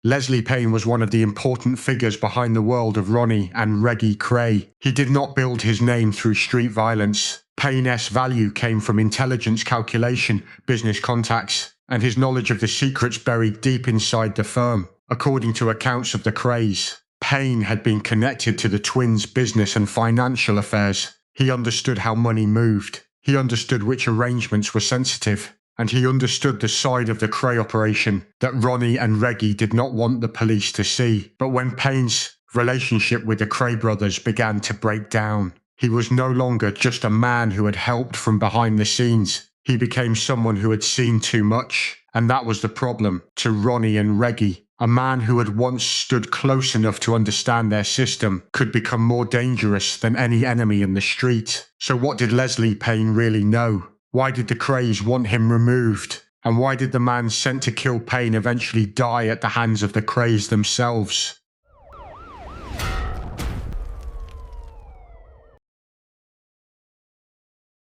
Leslie Payne was one of the important figures behind the world of Ronnie and Reggie Kray. He did not build his name through street violence. Payne's value came from intelligence, calculation, business contacts, and his knowledge of the secrets buried deep inside the firm. According to accounts of the Krays, Payne had been connected to the twins' business and financial affairs. He understood how money moved. He understood which arrangements were sensitive. And he understood the side of the Kray operation that Ronnie and Reggie did not want the police to see. But when Payne's relationship with the Kray brothers began to break down, he was no longer just a man who had helped from behind the scenes. He became someone who had seen too much. And that was the problem to Ronnie and Reggie. A man who had once stood close enough to understand their system could become more dangerous than any enemy in the street. So what did Leslie Payne really know? Why did the Krays want him removed? And why did the man sent to kill Payne eventually die at the hands of the Krays themselves?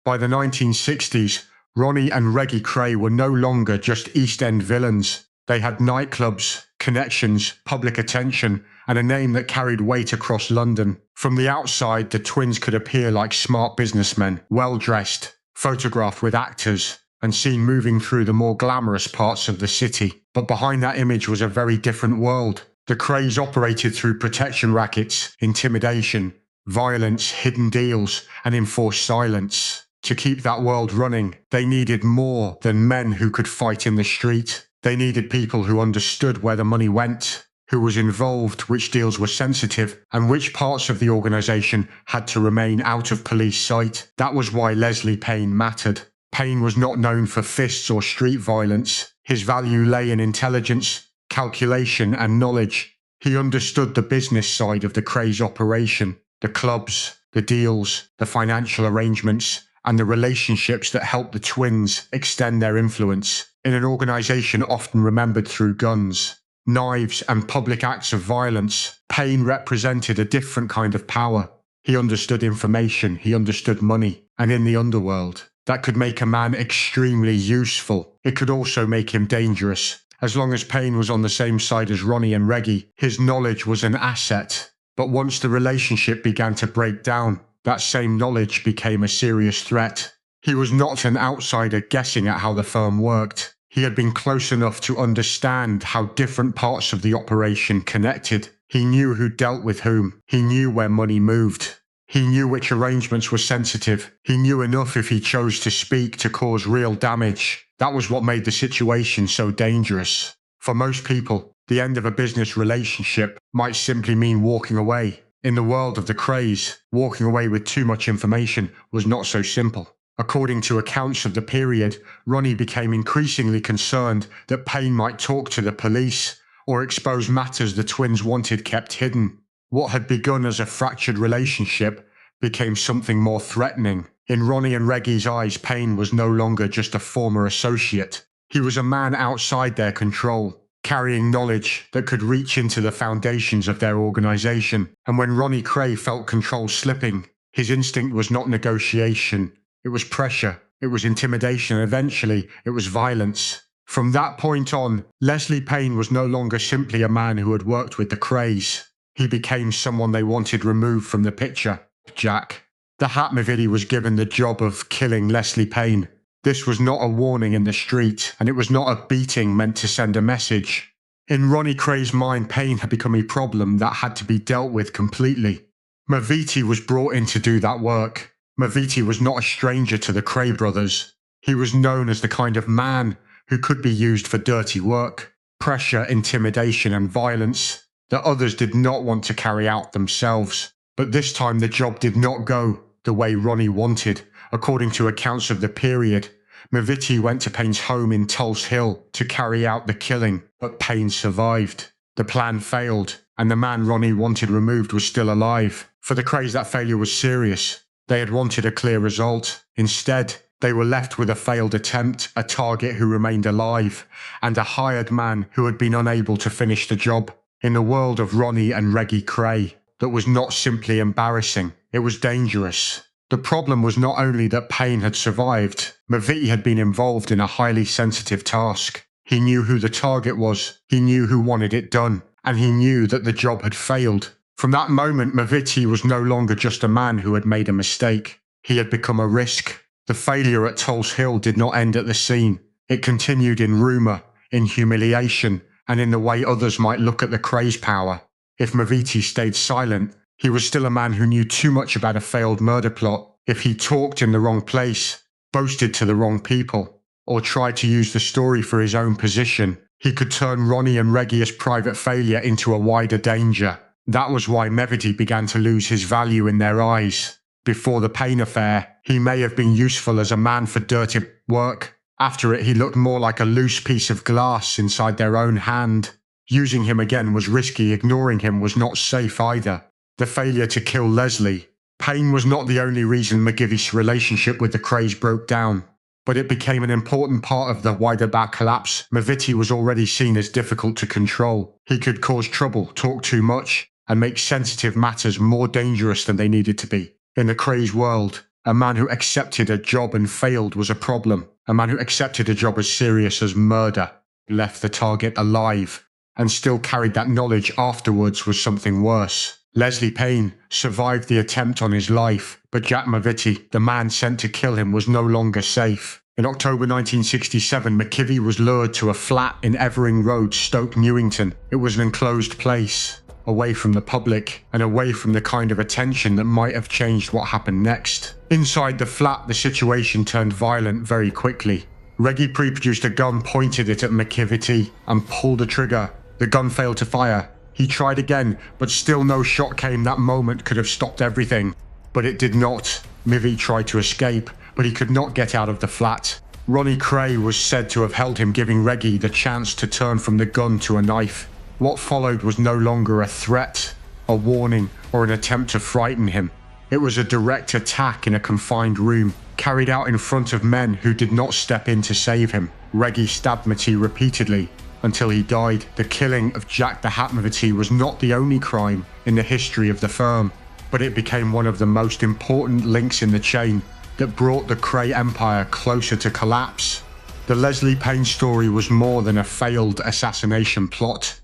By the 1960s, Ronnie and Reggie Kray were no longer just East End villains. They had nightclubs, connections, public attention, and a name that carried weight across London. From the outside, the twins could appear like smart businessmen, well-dressed, photographed with actors, and seen moving through the more glamorous parts of the city. But behind that image was a very different world. The Krays operated through protection rackets, intimidation, violence, hidden deals, and enforced silence. To keep that world running, they needed more than men who could fight in the street. They needed people who understood where the money went, who was involved, which deals were sensitive, and which parts of the organisation had to remain out of police sight. That was why Leslie Payne mattered. Payne was not known for fists or street violence. His value lay in intelligence, calculation, and knowledge. He understood the business side of the Krays operation, the clubs, the deals, the financial arrangements, and the relationships that helped the twins extend their influence in an organisation often remembered through guns, knives, and public acts of violence. Payne represented a different kind of power. He understood information, he understood money, and in the underworld, that could make a man extremely useful. It could also make him dangerous. As long as Payne was on the same side as Ronnie and Reggie, his knowledge was an asset. But once the relationship began to break down, that same knowledge became a serious threat. He was not an outsider guessing at how the firm worked. He had been close enough to understand how different parts of the operation connected. He knew who dealt with whom. He knew where money moved. He knew which arrangements were sensitive. He knew enough if he chose to speak to cause real damage. That was what made the situation so dangerous. For most people, the end of a business relationship might simply mean walking away. In the world of the Krays, walking away with too much information was not so simple. According to accounts of the period, Ronnie became increasingly concerned that Payne might talk to the police or expose matters the twins wanted kept hidden. What had begun as a fractured relationship became something more threatening. In Ronnie and Reggie's eyes, Payne was no longer just a former associate. He was a man outside their control, carrying knowledge that could reach into the foundations of their organisation. And when Ronnie Kray felt control slipping, his instinct was not negotiation. It was pressure. It was intimidation. Eventually, it was violence. From that point on, Leslie Payne was no longer simply a man who had worked with the Krays. He became someone they wanted removed from the picture. Jack. The Hatmovidi was given the job of killing Leslie Payne. This was not a warning in the street, and it was not a beating meant to send a message. In Ronnie Kray's mind, Payne had become a problem that had to be dealt with completely. Maviti was brought in to do that work. Maviti was not a stranger to the Kray brothers. He was known as the kind of man who could be used for dirty work, pressure, intimidation, and violence that others did not want to carry out themselves. But this time the job did not go the way Ronnie wanted. According to accounts of the period, Maviti went to Payne's home in Tulse Hill to carry out the killing, but Payne survived. The plan failed, and the man Ronnie wanted removed was still alive. For the Krays, that failure was serious. They had wanted a clear result. Instead, they were left with a failed attempt, a target who remained alive, and a hired man who had been unable to finish the job. In the world of Ronnie and Reggie Kray, that was not simply embarrassing, it was dangerous. The problem was not only that Payne had survived, Maviti had been involved in a highly sensitive task. He knew who the target was, he knew who wanted it done, and he knew that the job had failed. From that moment, Maviti was no longer just a man who had made a mistake. He had become a risk. The failure at Tulse Hill did not end at the scene. It continued in rumour, in humiliation, and in the way others might look at the Krays' power. If Maviti stayed silent, he was still a man who knew too much about a failed murder plot. If he talked in the wrong place, boasted to the wrong people, or tried to use the story for his own position, he could turn Ronnie and Reggie's private failure into a wider danger. That was why Maviti began to lose his value in their eyes. Before the Payne affair, he may have been useful as a man for dirty work. After it, he looked more like a loose piece of glass inside their own hand. Using him again was risky, ignoring him was not safe either. The failure to kill Leslie Payne was not the only reason McGivey's relationship with the Krays broke down, but it became an important part of the wider back collapse. Maviti was already seen as difficult to control. He could cause trouble, talk too much, and make sensitive matters more dangerous than they needed to be. In the Krays world, a man who accepted a job and failed was a problem. A man who accepted a job as serious as murder, left the target alive, and still carried that knowledge afterwards was something worse. Leslie Payne survived the attempt on his life, but Jack Maviti, the man sent to kill him, was no longer safe. In October 1967, McKivey was lured to a flat in Evering Road, Stoke Newington. It was an enclosed place, away from the public, and away from the kind of attention that might have changed what happened next. Inside the flat, the situation turned violent very quickly. Reggie pre-produced a gun, pointed it at McKivey, and pulled the trigger. The gun failed to fire. He tried again, but still no shot came. That moment could have stopped everything, but it did not. Mivy tried to escape, but he could not get out of the flat. Ronnie Kray was said to have held him, giving Reggie the chance to turn from the gun to a knife. What followed was no longer a threat, a warning, or an attempt to frighten him. It was a direct attack in a confined room, carried out in front of men who did not step in to save him. Reggie stabbed Maviti repeatedly until he died. The killing of Jack the Hat Maviti was not the only crime in the history of the firm, but it became one of the most important links in the chain that brought the Kray empire closer to collapse. The Leslie Payne story was more than a failed assassination plot.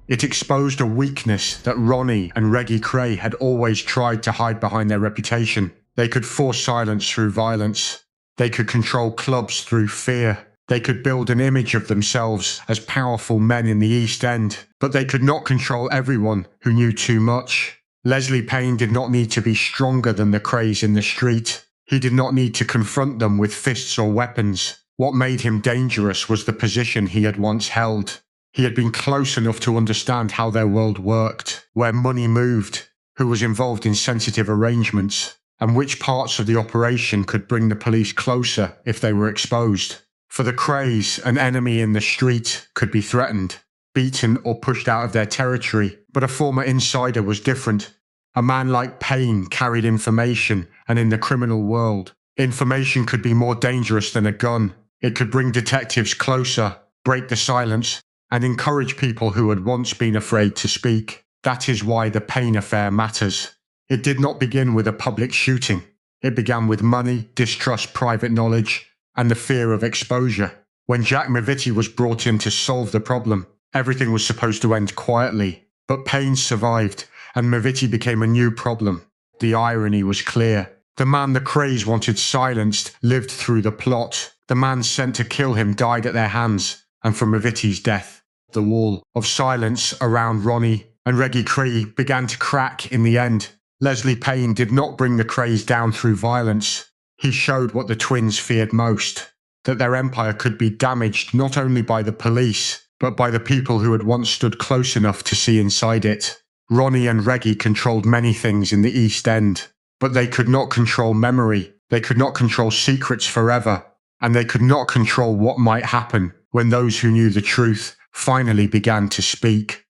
It exposed a weakness that Ronnie and Reggie Kray had always tried to hide behind their reputation. They could force silence through violence. They could control clubs through fear. They could build an image of themselves as powerful men in the East End, but they could not control everyone who knew too much. Leslie Payne did not need to be stronger than the Krays in the street. He did not need to confront them with fists or weapons. What made him dangerous was the position he had once held. He had been close enough to understand how their world worked, where money moved, who was involved in sensitive arrangements, and which parts of the operation could bring the police closer if they were exposed. For the Krays, an enemy in the street could be threatened, beaten or pushed out of their territory, but a former insider was different. A man like Payne carried information, and in the criminal world, information could be more dangerous than a gun. It could bring detectives closer, break the silence, and encourage people who had once been afraid to speak. That is why the Payne affair matters. It did not begin with a public shooting. It began with money, distrust, private knowledge, and the fear of exposure. When Jack Maviti was brought in to solve the problem, everything was supposed to end quietly. But Payne survived, and Maviti became a new problem. The irony was clear. The man the Krays wanted silenced lived through the plot. The man sent to kill him died at their hands, and from Maviti's death, the wall of silence around Ronnie and Reggie Kray began to crack in the end. Leslie Payne did not bring the Krays down through violence. He showed what the twins feared most, that their empire could be damaged not only by the police, but by the people who had once stood close enough to see inside it. Ronnie and Reggie controlled many things in the East End, but they could not control memory, they could not control secrets forever, and they could not control what might happen when those who knew the truth finally began to speak.